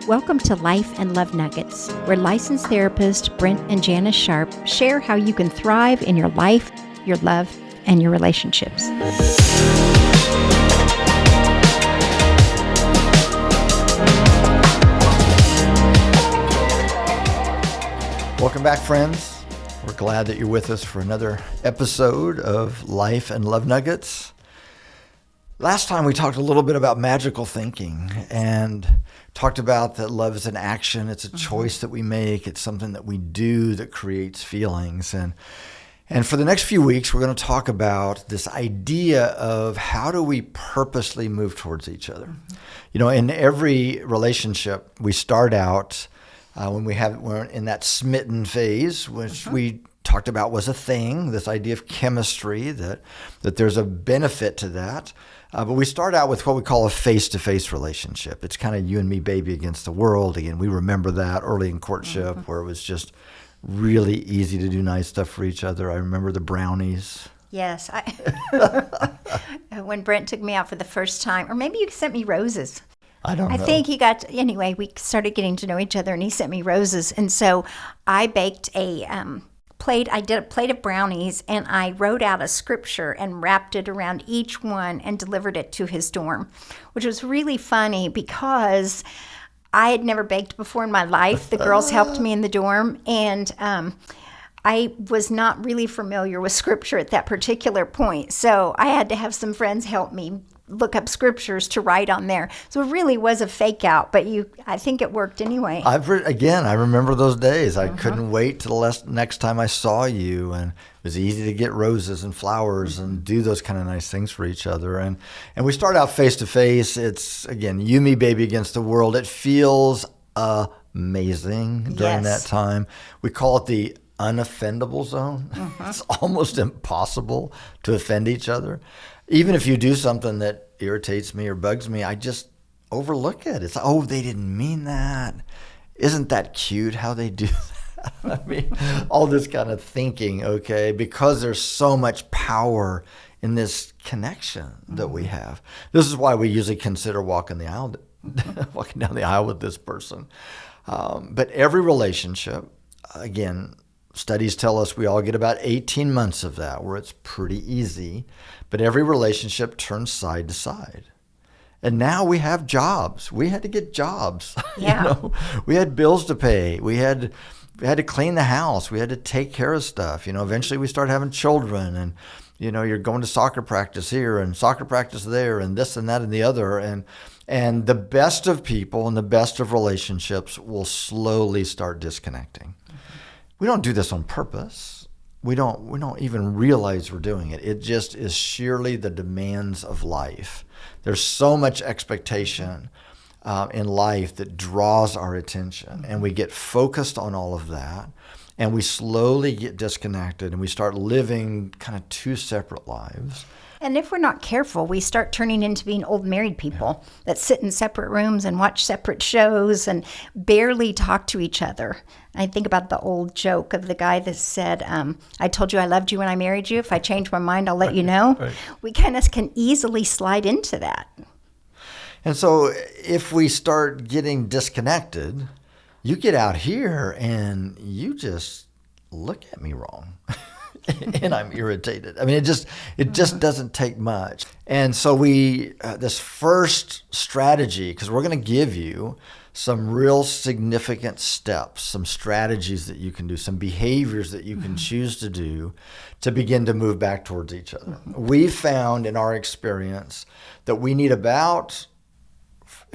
Welcome to Life and Love Nuggets, where licensed therapist Brent and Janis Sharp share how you can thrive in your life, your love, and your relationships. Welcome back, friends. We're glad that you're with us for another episode of Life and Love Nuggets. Last time we talked a little bit about magical thinking and talked about that love is an action. It's a choice that we make. It's something that we do that creates feelings. And for the next few weeks, we're going to talk about this idea of how do we purposely move towards each other. You know, in every relationship, we start out when we're in that smitten phase, which we talked about was a thing, this idea of chemistry, that there's a benefit to that. But we start out with what we call a face-to-face relationship. It's kind of you and me, baby, against the world. Again, we remember that early in courtship where it was just really easy to do nice stuff for each other. I remember the brownies. Yes. When Brent took me out for the first time, or maybe you sent me roses. I don't know. I think anyway, we started getting to know each other and he sent me roses. And so I baked I did a plate of brownies and I wrote out a scripture and wrapped it around each one and delivered it to his dorm, which was really funny because I had never baked before in my life. The girls helped me in the dorm and I was not really familiar with scripture at that particular point. So I had to have some friends help me look up scriptures to write on there. So it really was a fake out, but I think it worked anyway. I remember those days. I couldn't wait till the next time I saw you, and it was easy to get roses and flowers and do those kind of nice things for each other. And we start out face to face. It's, again, you, me, baby against the world. It feels amazing during that time. We call it the unoffendable zone. It's almost impossible to offend each other. Even if you do something that irritates me or bugs me, I just overlook it. It's, they didn't mean that. Isn't that cute how they do that? I mean, all this kind of thinking, because there's so much power in this connection that we have. This is why we usually consider walking down the aisle with this person. But every relationship, again, studies tell us we all get about 18 months of that where it's pretty easy, but every relationship turns side to side. And now we have jobs. We had to get jobs. Yeah. We had bills to pay. We had to clean the house. We had to take care of stuff. Eventually we start having children and, you're going to soccer practice here and soccer practice there and this and that and the other. And the best of people and the best of relationships will slowly start disconnecting. We don't do this on purpose. We don't even realize we're doing it. It just is sheerly the demands of life. There's so much expectation in life that draws our attention, and we get focused on all of that, and we slowly get disconnected, and we start living kind of two separate lives. And if we're not careful, we start turning into being old married people that sit in separate rooms and watch separate shows and barely talk to each other. I think about the old joke of the guy that said, I told you I loved you when I married you. If I change my mind, I'll let you know. Right. We kind of can easily slide into that. And so if we start getting disconnected, you get out here and you just look at me wrong. And I'm irritated. I mean, it just doesn't take much. And so this first strategy, because we're going to give you some real significant steps, some strategies that you can do, some behaviors that you can choose to do to begin to move back towards each other. We've found in our experience that we need if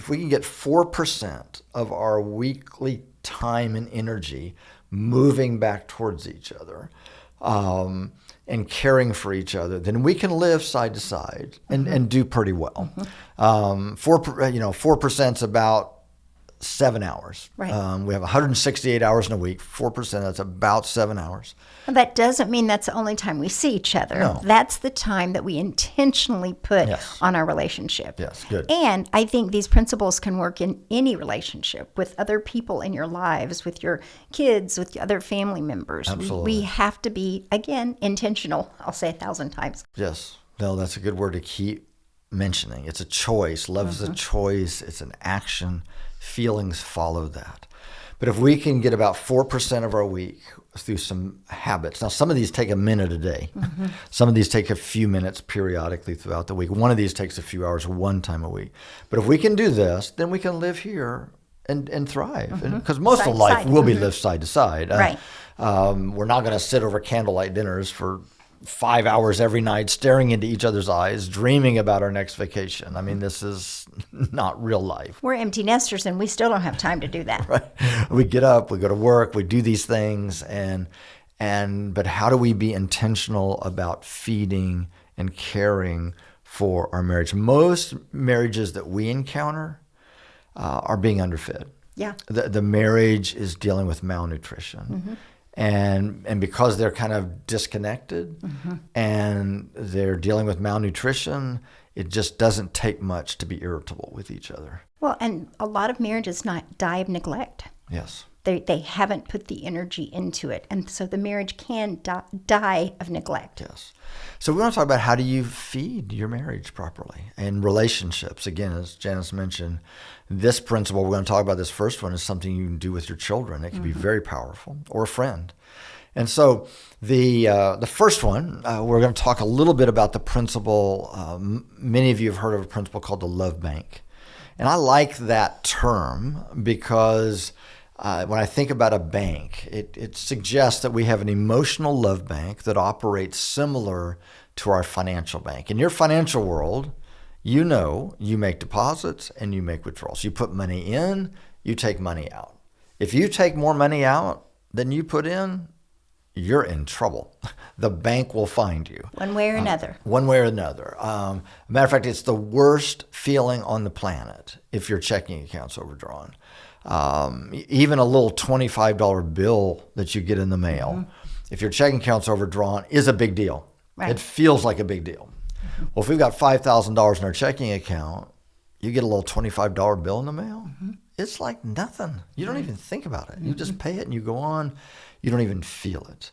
we can get 4% of our weekly time and energy moving back towards each other, and caring for each other, then we can live side to side and do pretty well. 4%'s about 7 hours. Right. We have 168 hours in a week. 4%, that's about 7 hours. Well, that doesn't mean that's the only time we see each other. No. That's the time that we intentionally put on our relationship. Yes, good. And I think these principles can work in any relationship with other people in your lives, with your kids, with other family members. Absolutely. We have to be, again, intentional. I'll say 1,000 times. Yes. No, that's a good word to keep mentioning. It's a choice. Love is a choice. It's an action. feelings follow that. But if we can get about 4% of our week through some habits. Now, some of these take a minute a day. Some of these take a few minutes periodically throughout the week. One of these takes a few hours one time a week. But if we can do this, then we can live here and thrive. Because most Side of to life side. will be lived side to side. Right. We're not going to sit over candlelight dinners for 5 hours every night, staring into each other's eyes, dreaming about our next vacation. I mean, this is not real life. We're empty nesters, and we still don't have time to do that. Right? We get up, we go to work, we do these things, but how do we be intentional about feeding and caring for our marriage? Most marriages that we encounter are being underfed. Yeah. The marriage is dealing with malnutrition. And because they're kind of disconnected and they're dealing with malnutrition, it just doesn't take much to be irritable with each other. Well, and a lot of marriages die of neglect. Yes. They haven't put the energy into it. And so the marriage can die of neglect. Yes. So we want to talk about how do you feed your marriage properly and relationships. Again, as Janice mentioned, this principle, we're going to talk about this first one, is something you can do with your children. It can be very powerful, or a friend. And so the first one, we're going to talk a little bit about the principle. Many of you have heard of a principle called the love bank. And I like that term because when I think about a bank, it suggests that we have an emotional love bank that operates similar to our financial bank. In your financial world, you know you make deposits and you make withdrawals. You put money in, you take money out. If you take more money out than you put in, you're in trouble. The bank will find you. One way or another. One way or another. Matter of fact, it's the worst feeling on the planet if your checking account's overdrawn. Even a little $25 bill that you get in the mail, if your checking account's overdrawn, is a big deal. Right. It feels like a big deal. Well, if we've got $5,000 in our checking account, you get a little $25 bill in the mail, it's like nothing. You don't even think about it. You just pay it and you go on. You don't even feel it.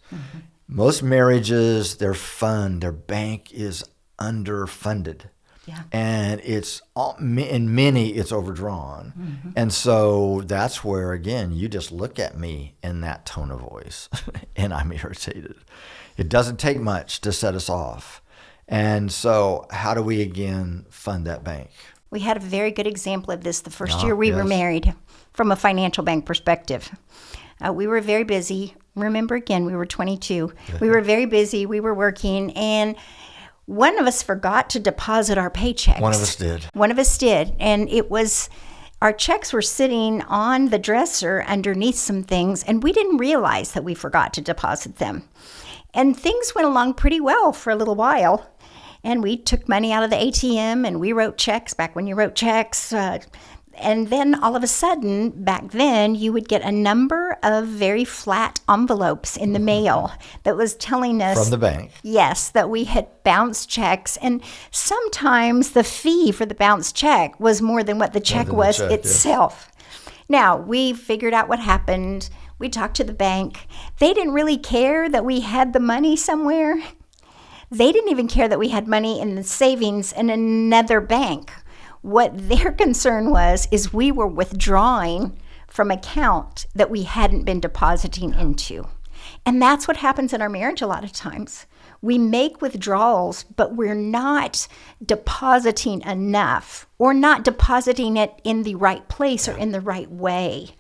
Most marriages, they're fun. Their bank is underfunded. Yeah. And in many, it's overdrawn. And so that's where, again, you just look at me in that tone of voice and I'm irritated. It doesn't take much to set us off. And so how do we, again, fund that bank? We had a very good example of this the first year we were married from a financial bank perspective. We were very busy. Remember, again, we were 22. We were very busy. We were working, and one of us forgot to deposit our paychecks. One of us did. One of us did. And it was, our checks were sitting on the dresser underneath some things, and we didn't realize that we forgot to deposit them. And things went along pretty well for a little while. And we took money out of the ATM and we wrote checks back when you wrote checks. And then all of a sudden, back then, you would get a number of very flat envelopes in the mail that was telling us... From the bank. Yes, that we had bounced checks. And sometimes the fee for the bounced check was more than what the check was itself. Yes. Now, we figured out what happened. We talked to the bank. They didn't really care that we had the money somewhere. They didn't even care that we had money in the savings in another bank. What their concern was is we were withdrawing from account that we hadn't been depositing into. And that's what happens in our marriage a lot of times. We make withdrawals, but we're not depositing enough or not depositing it in the right place or in the right way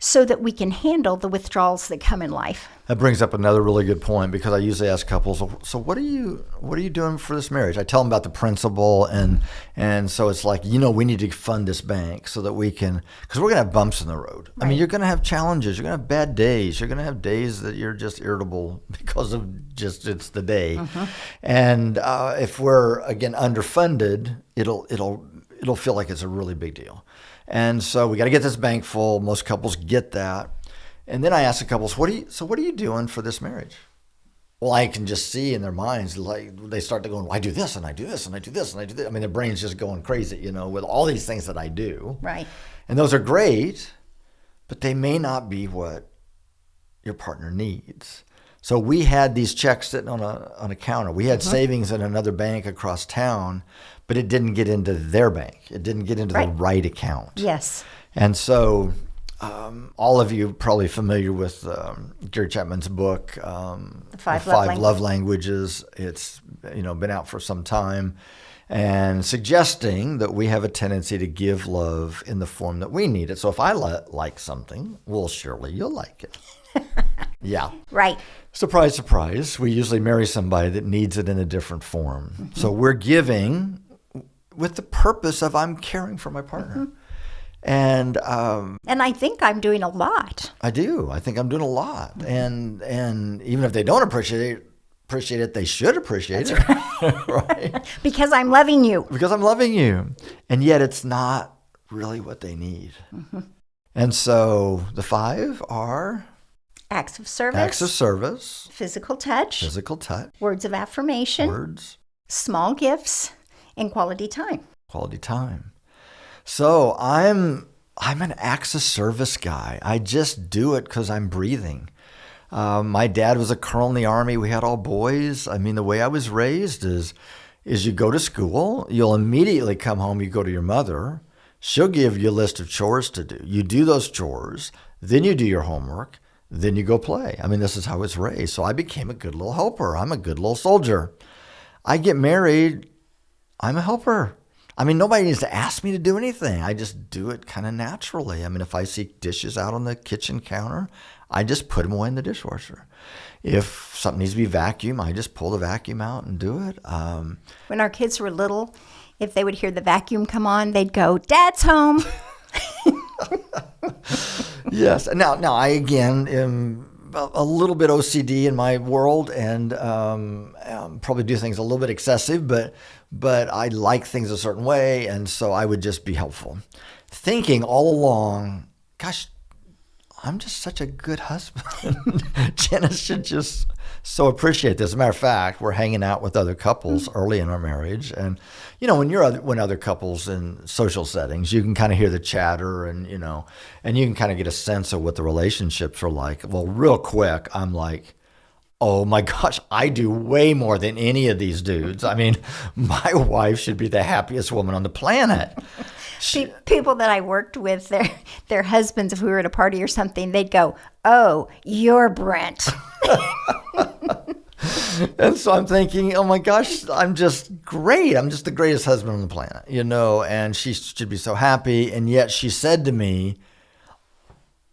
so that we can handle the withdrawals that come in life. That brings up another really good point, because I usually ask couples, so what are you doing for this marriage? I tell them about the principle, and so it's like, we need to fund this bank so that we can, because we're going to have bumps in the road. Right. I mean, you're going to have challenges. You're going to have bad days. You're going to have days that you're just irritable because of just it's the day. And if we're, again, underfunded, it'll feel like it's a really big deal. And so we got to get this bank full. Most couples get that. And then I ask the couples, what are you doing for this marriage? Well, I can just see in their minds, like they start to go, well, I do this and I do this and I do this and I do this. I mean, their brain's just going crazy, with all these things that I do. Right. And those are great, but they may not be what your partner needs. So we had these checks sitting on a counter. We had savings in another bank across town, but it didn't get into their bank. It didn't get into the right account. Yes. And so all of you probably familiar with Gary Chapman's book, The Five Love Languages. It's been out for some time, and suggesting that we have a tendency to give love in the form that we need it. So if I like something, well, surely you'll like it. Yeah. Right. Surprise, surprise. We usually marry somebody that needs it in a different form. So we're giving with the purpose of I'm caring for my partner. And I think I'm doing a lot. I do. I think I'm doing a lot. And even if they don't appreciate it, they should appreciate it. Right? Because I'm loving you. Because I'm loving you. And yet it's not really what they need. And so the 5 are acts of service, physical touch, words of affirmation, small gifts, and quality time. So I'm an acts of service guy. I just do it because I'm breathing. My dad was a colonel in the Army. We had all boys. I mean, the way I was raised is you go to school, you'll immediately come home, you go to your mother. She'll give you a list of chores to do. You do those chores, then you do your homework, then you go play. I mean, this is how I was raised. So I became a good little helper. I'm a good little soldier. I get married, I'm a helper. I mean, nobody needs to ask me to do anything. I just do it kind of naturally. I mean, if I see dishes out on the kitchen counter, I just put them away in the dishwasher. If something needs to be vacuumed, I just pull the vacuum out and do it. When our kids were little, if they would hear the vacuum come on, they'd go, "Dad's home." Yes. Now I, again, am a little bit OCD in my world and probably do things a little bit excessive, but I like things a certain way, and so I would just be helpful. Thinking all along, gosh, I'm just such a good husband. Janis should just so appreciate this. As a matter of fact, we're hanging out with other couples early in our marriage. And, when other couples in social settings, you can kind of hear the chatter and you can kind of get a sense of what the relationships are like. Well, real quick, I'm like, oh my gosh, I do way more than any of these dudes. I mean, my wife should be the happiest woman on the planet. People that I worked with, their husbands, if we were at a party or something, they'd go, "Oh, you're Brent." And so I'm thinking, oh my gosh, I'm just great. I'm just the greatest husband on the planet, and she should be so happy. And yet she said to me,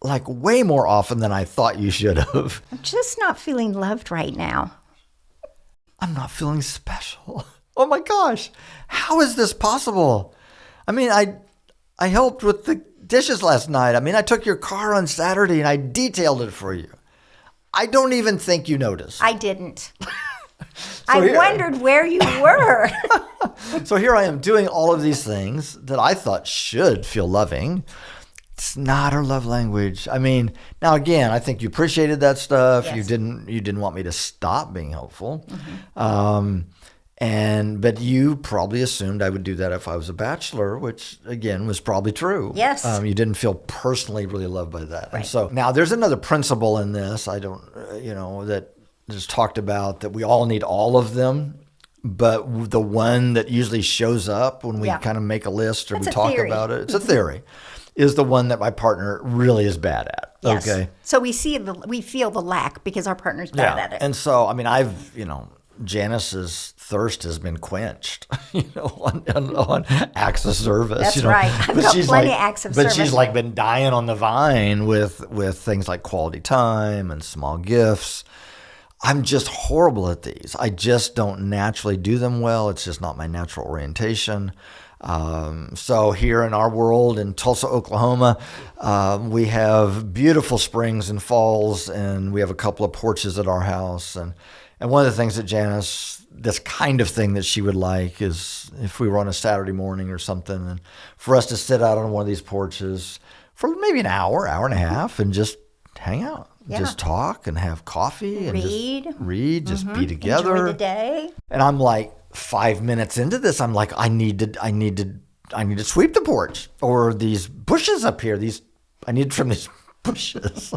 like way more often than I thought you should have, "I'm just not feeling loved right now. I'm not feeling special." Oh my gosh, how is this possible? I mean, I helped with the dishes last night. I mean, I took your car on Saturday and I detailed it for you. I don't even think you noticed. I didn't. I wondered where you were. So here I am doing all of these things that I thought should feel loving. It's not her love language. I mean, now again, I think you appreciated that stuff. Yes. You didn't want me to stop being helpful. But you probably assumed I would do that if I was a bachelor, which again was probably true. Yes. You didn't feel personally really loved by that. Right. And so now there's another principle in this. That is talked about that we all need all of them. But the one that usually shows up when we kind of make a list or we talk about it, it's a theory, is the one that my partner really is bad at. Yes. Okay. So we feel the lack because our partner's bad at it. And so, I mean, Janis's thirst has been quenched, on acts of service. That's right. I've got plenty of acts of service. But she's like been dying on the vine with things like quality time and small gifts. I'm just horrible at these. I just don't naturally do them well. It's just not my natural orientation. So here in our world in Tulsa, Oklahoma, we have beautiful springs and falls, and we have a couple of porches at our house. And one of the things that Janis, this kind of thing that she would like is if we were on a Saturday morning or something, and for us to sit out on one of these porches for maybe an hour and a half and just hang out. Yeah. Just talk and have coffee and just be together. Enjoy the day. And I'm like 5 minutes into this, I'm like, I need to sweep the porch, or these bushes up here. I need to trim these bushes.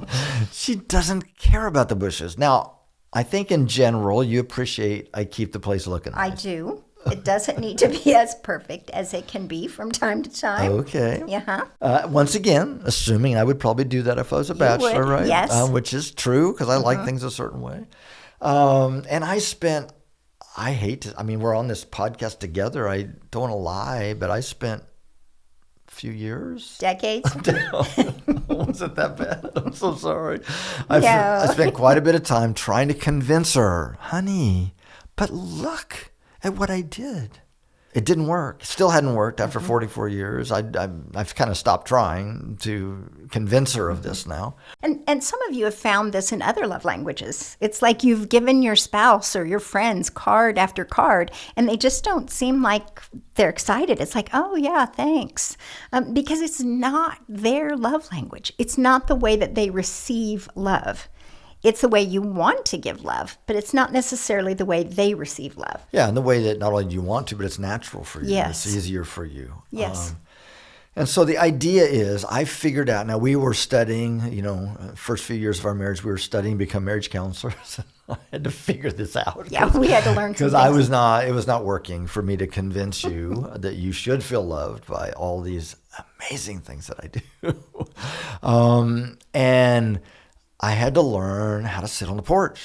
She doesn't care about the bushes. Now, I think in general, you appreciate I keep the place looking I nice. do. It doesn't need to be as perfect as it can be from time to time. Okay. Yeah. Once again, assuming I would probably do that if I was a bachelor, would, right? yes. Which is true because I like things a certain way. And I hate to, I mean, we're on this podcast together. I don't want to lie, but I spent a few years. Decades. Wasn't that bad? I'm so sorry. No. I spent quite a bit of time trying to convince her, honey, but look at what I did. It didn't work. It still hadn't worked after 44 years. I've kind of stopped trying to convince her of this now. And some of you have found this in other love languages. It's like you've given your spouse or your friends card after card, and they just don't seem like they're excited. It's like, oh, yeah, thanks. Because it's not their love language. It's not the way that they receive love. It's the way you want to give love, but it's not necessarily the way they receive love. Yeah, and the way that not only do you want to, but it's natural for you. Yes. It's easier for you. Yes. And so the idea is I figured out, now we were studying, first few years of our marriage, we were studying to become marriage counselors. I had to figure this out. Yeah, we had to learn because it was not working for me to convince you that you should feel loved by all these amazing things that I do. And I had to learn how to sit on the porch.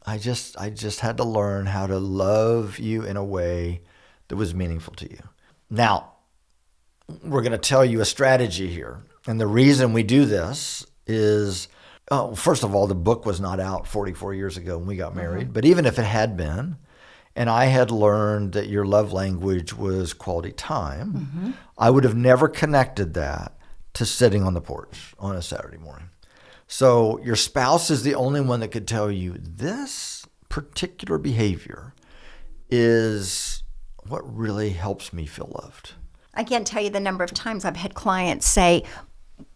I just had to learn how to love you in a way that was meaningful to you. Now, we're going to tell you a strategy here. And the reason we do this is, first of all, the book was not out 44 years ago when we got married. But even if it had been, and I had learned that your love language was quality time, I would have never connected that to sitting on the porch on a Saturday morning. So your spouse is the only one that could tell you this particular behavior is what really helps me feel loved. I can't tell you the number of times I've had clients say,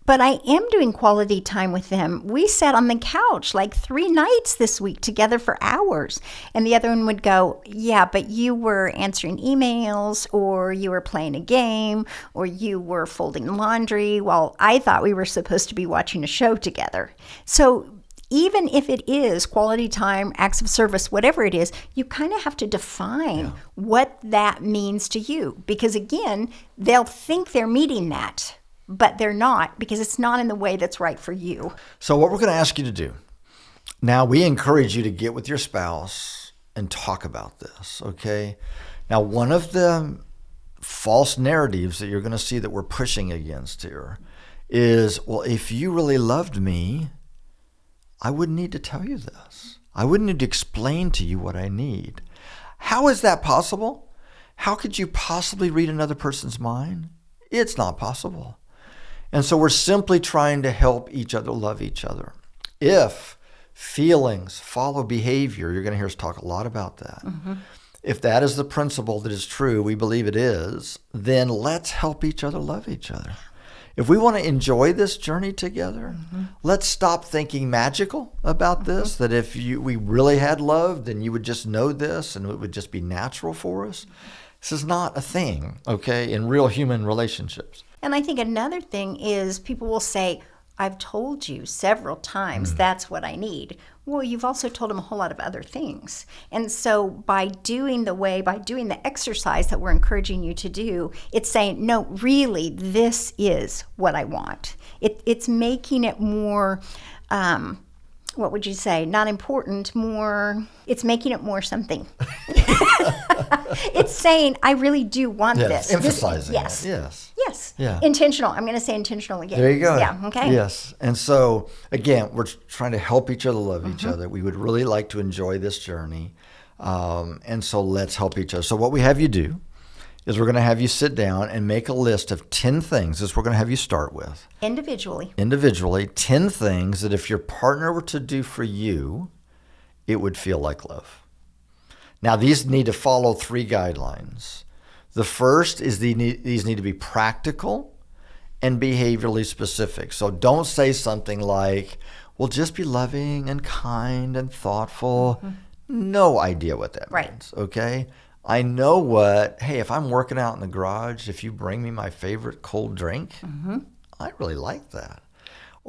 but I am doing quality time with them. We sat on the couch like 3 nights this week together for hours. And the other one would go, yeah, but you were answering emails, or you were playing a game, or you were folding laundry while I thought we were supposed to be watching a show together. So even if it is quality time, acts of service, whatever it is, you kind of have to define what that means to you. Because again, they'll think they're meeting that, but they're not, because it's not in the way that's right for you. So what we're going to ask you to do, now we encourage you to get with your spouse and talk about this, okay? Now, one of the false narratives that you're going to see that we're pushing against here is, well, if you really loved me, I wouldn't need to tell you this. I wouldn't need to explain to you what I need. How is that possible? How could you possibly read another person's mind? It's not possible. And so we're simply trying to help each other love each other. If feelings follow behavior, you're going to hear us talk a lot about that. If that is the principle that is true, we believe it is, then let's help each other love each other. If we want to enjoy this journey together, let's stop thinking magical about this, that if we really had love, then you would just know this and it would just be natural for us. This is not a thing, okay, in real human relationships. And I think another thing is people will say, I've told you several times that's what I need. Well, you've also told them a whole lot of other things. And so by doing the exercise that we're encouraging you to do, it's saying, no, really, this is what I want. It's making it more, what would you say? Not important, more, it's making it more something. It's saying, I really do want this. Emphasizing yes. it. Yes. Yes. Yeah. Intentional. I'm going to say intentional again. There you go. Yeah. Okay. Yes. And so, again, we're trying to help each other love each other. We would really like to enjoy this journey. And so let's help each other. So what we have you do is we're going to have you sit down and make a list of 10 things. This is what we're going to have you start with. Individually, 10 things that if your partner were to do for you, it would feel like love. Now, these need to follow 3 guidelines. The first is these need to be practical and behaviorally specific. So don't say something like, well, just be loving and kind and thoughtful. No idea what that means, okay? I know hey, if I'm working out in the garage, if you bring me my favorite cold drink, I really like that.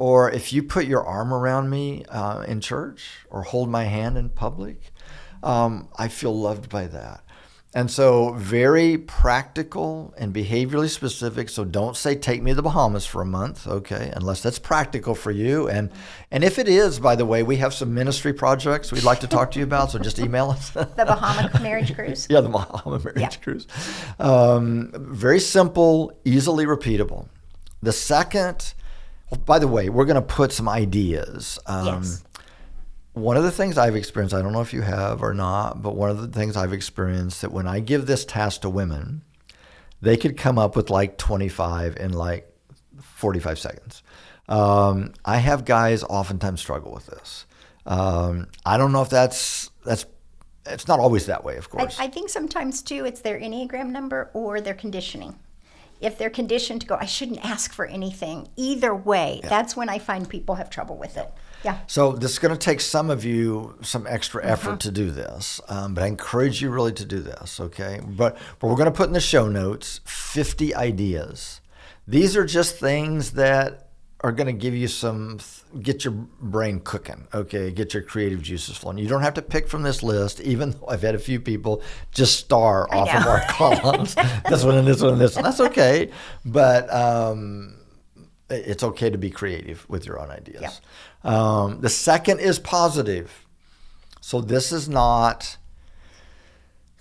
or if you put your arm around me in church or hold my hand in public, I feel loved by that. And so very practical and behaviorally specific. So don't say, take me to the Bahamas for a month, okay, unless that's practical for you. And if it is, by the way, we have some ministry projects we'd like to talk to you about, so just email us. The Bahama Marriage Cruise. Yeah, the Bahama Marriage Cruise. Very simple, easily repeatable. The second, by the way, we're going to put some ideas. Yes. One of the things I've experienced, I don't know if you have or not, but one of the things I've experienced that when I give this task to women, they could come up with like 25 in like 45 seconds. I have guys oftentimes struggle with this. I don't know if that's it's not always that way, of course. I think sometimes too, it's their Enneagram number or their conditioning. If they're conditioned to go, I shouldn't ask for anything. Either way, that's when I find people have trouble with it. Yeah. So this is going to take some of you some extra effort to do this, but I encourage you really to do this, okay? But we're going to put in the show notes 50 ideas. These are just things that are going to give you get your brain cooking, okay? Get your creative juices flowing. You don't have to pick from this list, even though I've had a few people just star off of our columns. This one and this one and this one. That's okay, but it's okay to be creative with your own ideas. Yeah. The second is positive. So this is not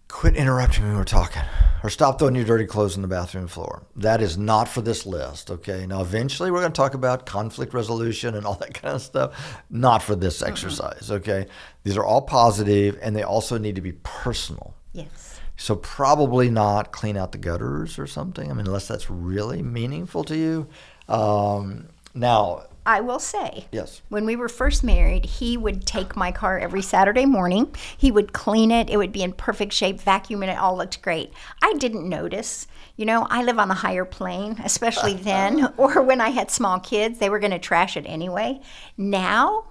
quit interrupting me when we're talking or stop throwing your dirty clothes on the bathroom floor. That is not for this list, okay? Now, eventually we're going to talk about conflict resolution and all that kind of stuff. Not for this exercise, okay? These are all positive, and they also need to be personal. Yes. So probably not clean out the gutters or something. I mean, unless that's really meaningful to you. Now, I will say, yes, when we were first married, he would take my car every Saturday morning. He would clean it. It would be in perfect shape, vacuum, and it all looked great. I didn't notice. You know, I live on a higher plane, especially then, or when I had small kids, they were going to trash it anyway. Now,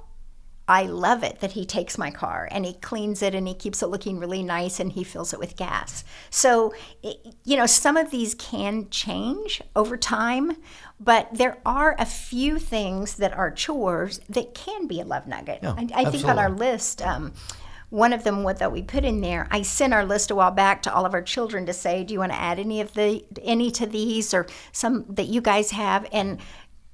I love it that he takes my car and he cleans it and he keeps it looking really nice and he fills it with gas. So, you know, some of these can change over time, but there are a few things that are chores that can be a love nugget. Yeah, I think on our list, one of them that we put in there, I sent our list a while back to all of our children to say, do you want to add any to these or some that you guys have? And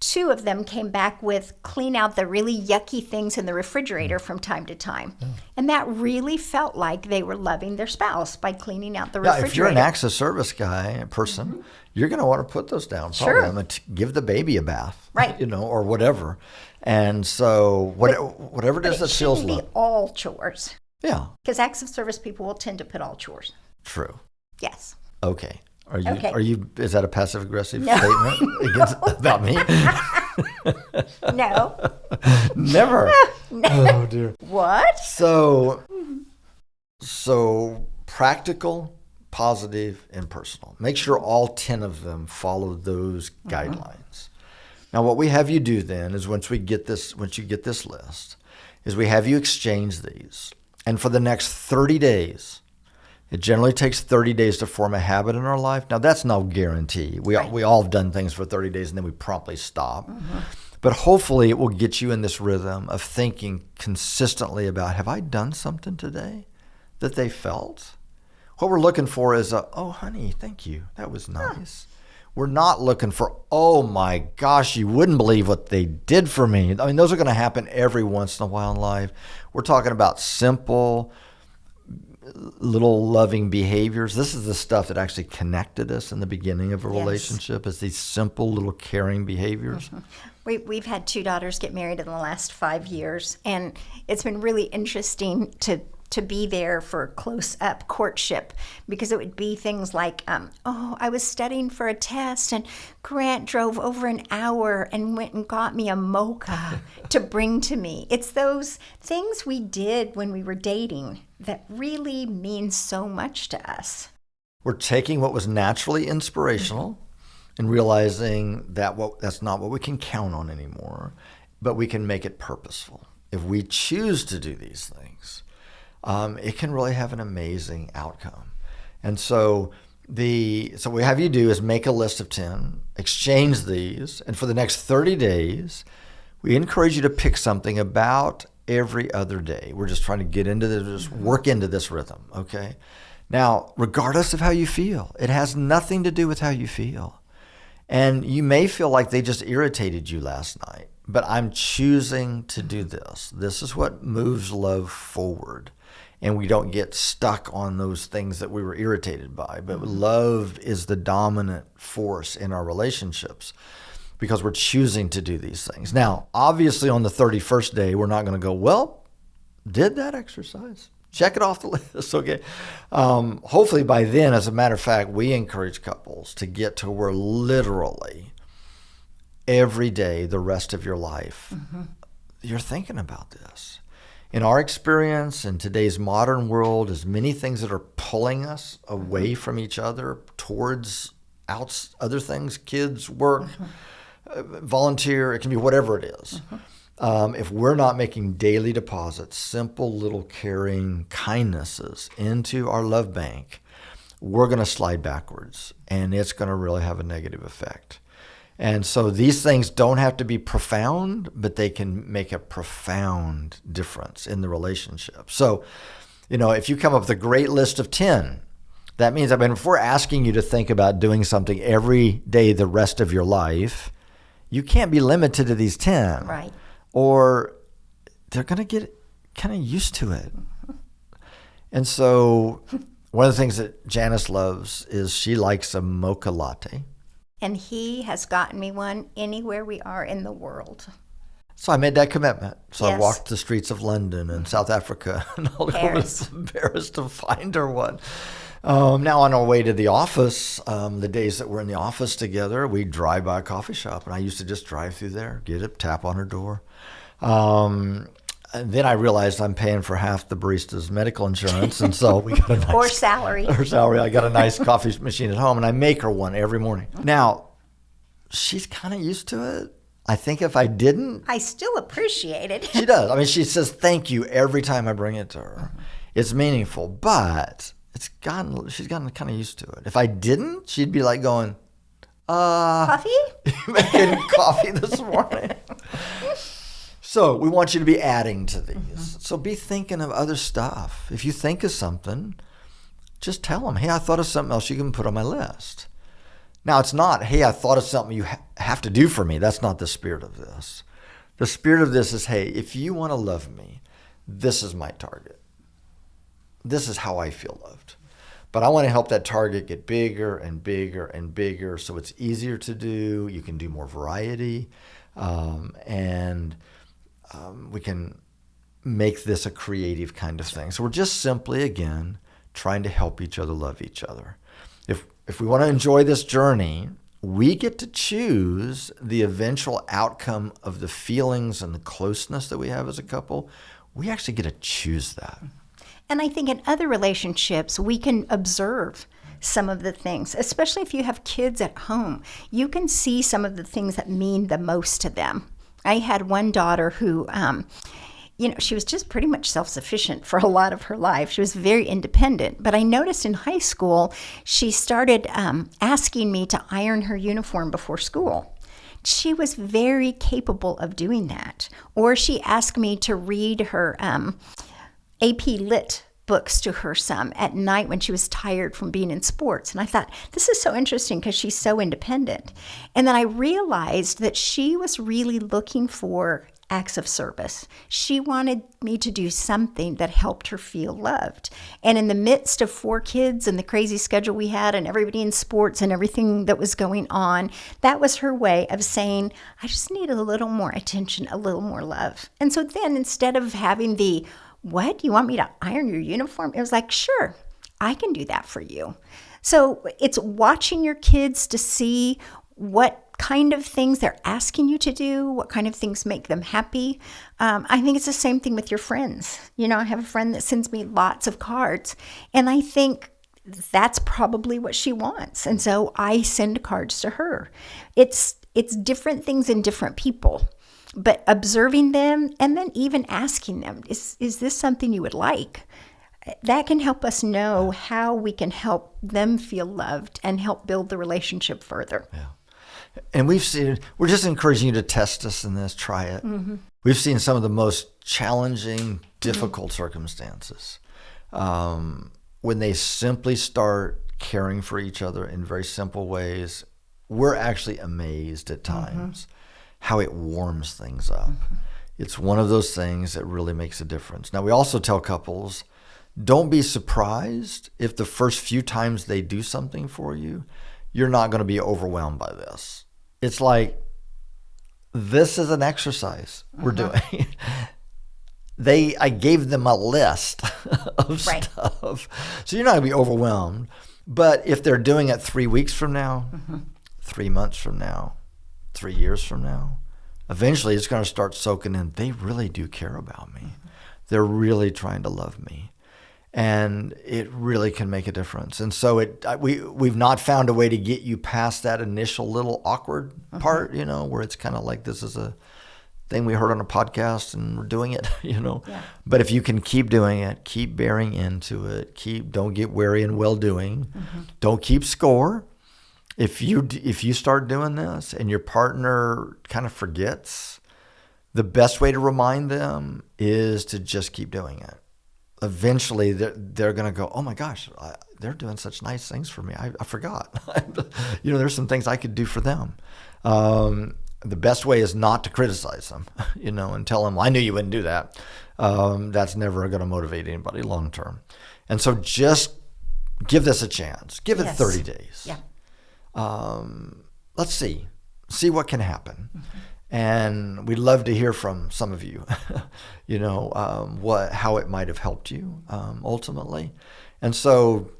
2 of them came back with clean out the really yucky things in the refrigerator from time to time. And that really felt like they were loving their spouse by cleaning out the refrigerator. If you're an acts of service person, you're going to want to put those down. Probably. Sure. I'm going to give the baby a bath, right? You know, or whatever. And so whatever it is that feels love. It shouldn't be all chores. Yeah. Because acts of service people will tend to put all chores. True. Yes. Okay. Is that a passive aggressive statement about me? No. Never. No. Oh dear. What? So practical, positive, and personal. Make sure all 10 of them follow those guidelines. Now what we have you do then is once you get this list, is we have you exchange these. And for the next 30 days, it generally takes 30 days to form a habit in our life. Now, that's no guarantee. We all have done things for 30 days and then we promptly stop. But hopefully it will get you in this rhythm of thinking consistently about, have I done something today that they felt? What we're looking for is oh, honey, thank you. That was nice. We're not looking for, oh my gosh, you wouldn't believe what they did for me. I mean, those are going to happen every once in a while in life. We're talking about simple, little loving behaviors. This is the stuff that actually connected us in the beginning of a relationship, is these simple little caring behaviors. We've had 2 daughters get married in the last 5 years, and it's been really interesting to be there for close-up courtship, because it would be things like, I was studying for a test and Grant drove over an hour and went and got me a mocha to bring to me. It's those things we did when we were dating that really mean so much to us. We're taking what was naturally inspirational and realizing that that's not what we can count on anymore, but we can make it purposeful. If we choose to do these things, it can really have an amazing outcome. And so what we have you do is make a list of 10, exchange these, and for the next 30 days, we encourage you to pick something about every other day. We're just trying to get into this, just work into this rhythm, okay? Now, regardless of how you feel, it has nothing to do with how you feel. And you may feel like they just irritated you last night, but I'm choosing to do this. This is what moves love forward. And we don't get stuck on those things that we were irritated by. But love is the dominant force in our relationships because we're choosing to do these things. Now, obviously on the 31st day, we're not going to go, well, did that exercise? Check it off the list, okay? Hopefully by then, as a matter of fact, we encourage couples to get to where literally every day, the rest of your life, you're thinking about this. In our experience, in today's modern world, there's many things that are pulling us away from each other towards other things, kids, work, volunteer, it can be whatever it is. If we're not making daily deposits, simple little caring kindnesses into our love bank, we're going to slide backwards, and it's going to really have a negative effect. And so these things don't have to be profound, but they can make a profound difference in the relationship. So, if you come up with a great list of 10, that means, if we're asking you to think about doing something every day the rest of your life, you can't be limited to these 10. Right. Or they're going to get kind of used to it. And so one of the things that Janis loves is she likes a mocha latte. And he has gotten me one anywhere we are in the world. So I made that commitment. So Yes. I walked the streets of London and South Africa and all was embarrassed to find her one. Now on our way to the office, the days that we're in the office together, we drive by a coffee shop, and I used to just drive through there, get it, tap on her door. And then I realized I'm paying for half the barista's medical insurance, and so we got a nice Or salary. Her salary. I got a nice coffee machine at home, and I make her one every morning. Now, she's kind of used to it. I think if I didn't, I still appreciate it. she does. She says thank you every time I bring it to her. It's meaningful, but she's gotten kind of used to it. If I didn't, she'd be like going, Coffee? making coffee this morning. So we want you to be adding to these. So be thinking of other stuff. If you think of something, just tell them, hey, I thought of something else you can put on my list. Now, it's not, hey, I thought of something you have to do for me. That's not the spirit of this. The spirit of this is, hey, if you want to love me, this is my target. This is how I feel loved. But I want to help that target get bigger and bigger and bigger so it's easier to do. You can do more variety. And we can make this a creative kind of thing. So we're just simply, again, trying to help each other love each other. If we want to enjoy this journey, we get to choose the eventual outcome of the feelings and the closeness that we have as a couple. We actually get to choose that. And I think in other relationships, we can observe some of the things, especially if you have kids at home. You can see some of the things that mean the most to them. I had one daughter who, she was just pretty much self-sufficient for a lot of her life. She was very independent. But I noticed in high school, she started asking me to iron her uniform before school. She was very capable of doing that. Or she asked me to read her AP Lit books to her some at night when she was tired from being in sports. And I thought, this is so interesting because she's so independent. And then I realized that she was really looking for acts of service. She wanted me to do something that helped her feel loved. And in the midst of 4 kids and the crazy schedule we had and everybody in sports and everything that was going on, that was her way of saying, I just need a little more attention, a little more love. And so then instead of having the, what, you want me to iron your uniform? It was like, sure, I can do that for you. So it's watching your kids to see what kind of things they're asking you to do, what kind of things make them happy. I think it's the same thing with your friends. I have a friend that sends me lots of cards, and I think that's probably what she wants. And so I send cards to her. It's different things in different people, but observing them and then even asking them, is this something you would like? That can help us know how we can help them feel loved and help build the relationship further. Yeah. And we're just encouraging you to test us in this, try it. We've seen some of the most challenging, difficult circumstances when they simply start caring for each other in very simple ways. We're actually amazed at times how it warms things up. It's one of those things that really makes a difference. Now, we also tell couples, don't be surprised if the first few times they do something for you, you're not going to be overwhelmed by this. It's like, this is an exercise we're doing. I gave them a list of stuff. So you're not going to be overwhelmed. But if they're doing it 3 weeks from now, 3 months from now, 3 years from now, eventually it's going to start soaking in. They really do care about me. They're really trying to love me. And it really can make a difference. And so we've not found a way to get you past that initial little awkward part, where it's kind of like, this is a thing we heard on a podcast and we're doing it, Yeah. But if you can keep doing it, keep bearing into it, don't get weary in well-doing, don't keep score. If you start doing this and your partner kind of forgets, the best way to remind them is to just keep doing it. Eventually, they're going to go, oh my gosh, they're doing such nice things for me. I forgot. There's some things I could do for them. The best way is not to criticize them, and tell them, I knew you wouldn't do that. That's never going to motivate anybody long term. And so just give this a chance. Give it 30 days. Yeah. Let's see what can happen. And we'd love to hear from some of you, how it might have helped you ultimately. And so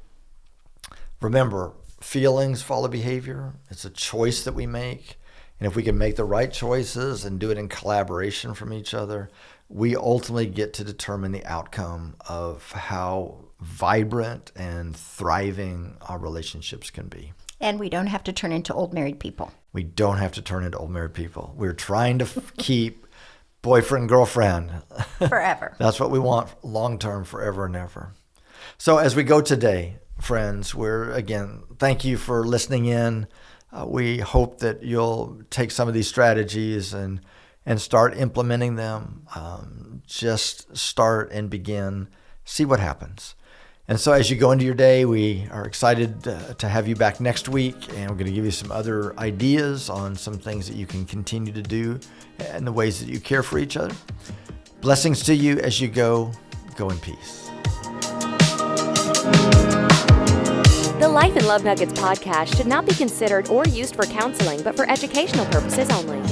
remember, feelings follow behavior. It's a choice that we make. And if we can make the right choices and do it in collaboration from each other, we ultimately get to determine the outcome of how vibrant and thriving our relationships can be. And we don't have to turn into old married people. We don't have to turn into old married people. We're trying to keep boyfriend, girlfriend. Forever. That's what we want long term, forever and ever. So as we go today, friends, thank you for listening in. We hope that you'll take some of these strategies and start implementing them. Just start and begin. See what happens. And so as you go into your day, we are excited to have you back next week, and we're going to give you some other ideas on some things that you can continue to do and the ways that you care for each other. Blessings to you as you go in peace. The Life and Love Nuggets podcast should not be considered or used for counseling, but for educational purposes only.